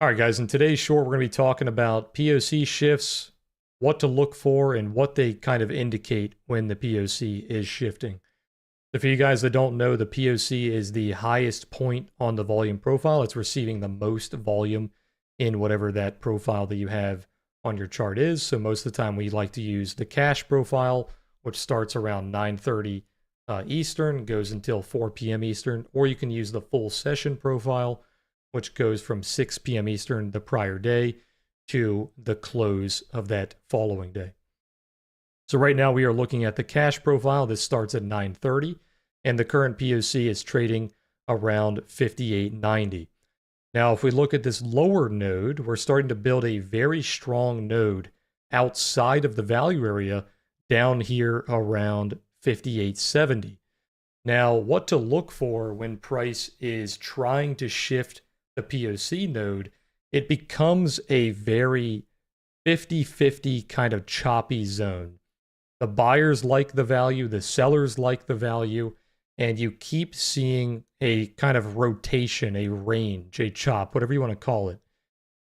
All right, guys, in today's short, we're going to be talking about POC shifts, what to look for, and what they kind of indicate when the POC is shifting. So for you guys that don't know, the POC is the highest point on the volume profile. It's receiving the most volume in whatever that profile that you have on your chart is. So most of the time we like to use the cash profile, which starts around 9:30 Eastern, goes until 4 p.m. Eastern, or you can use the full session profile, which goes from 6 p.m. Eastern the prior day to the close of that following day. So right now we are looking at the cash profile. This starts at 9:30, and the current POC is trading around 58.90. Now, if we look at this lower node, we're starting to build a very strong node outside of the value area down here around 58.70. Now, what to look for when price is trying to shift the POC node, it becomes a very 50-50 kind of choppy zone. The buyers like the value, the sellers like the value, and you keep seeing a kind of rotation, a range, a chop, whatever you want to call it.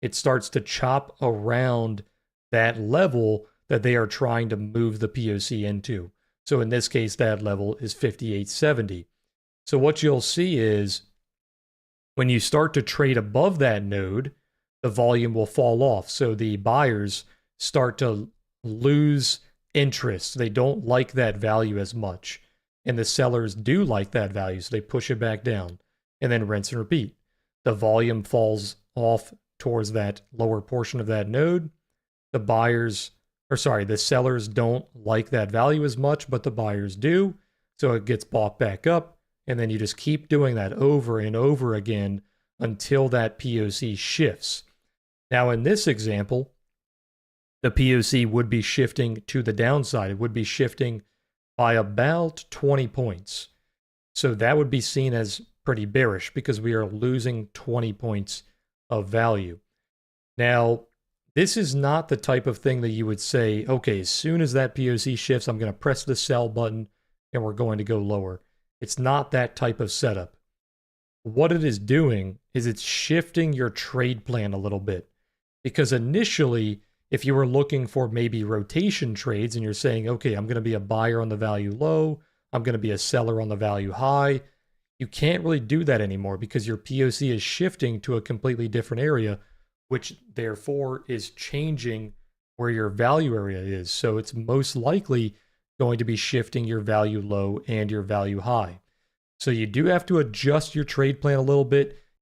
It starts to chop around that level that they are trying to move the POC into. So in this case, that level is 58.70. So what you'll see is when you start to trade above that node, the volume will fall off. So the buyers start to lose interest. They don't like that value as much. And the sellers do like that value, so they push it back down and then rinse and repeat. The volume falls off towards that lower portion of that node. The sellers don't like that value as much, but the buyers do. So it gets bought back up. And then you just keep doing that over and over again until that POC shifts. Now, in this example, the POC would be shifting to the downside. It would be shifting by about 20 points. So that would be seen as pretty bearish because we are losing 20 points of value. Now, this is not the type of thing that you would say, okay, as soon as that POC shifts, I'm going to press the sell button and we're going to go lower. It's not that type of setup. What it is doing is it's shifting your trade plan a little bit. Because initially, if you were looking for maybe rotation trades and you're saying, okay, I'm going to be a buyer on the value low, I'm going to be a seller on the value high, you can't really do that anymore because your POC is shifting to a completely different area, which therefore is changing where your value area is. So it's most likely going to be shifting your value low and your value high. So you do have to adjust your trade plan a little bit.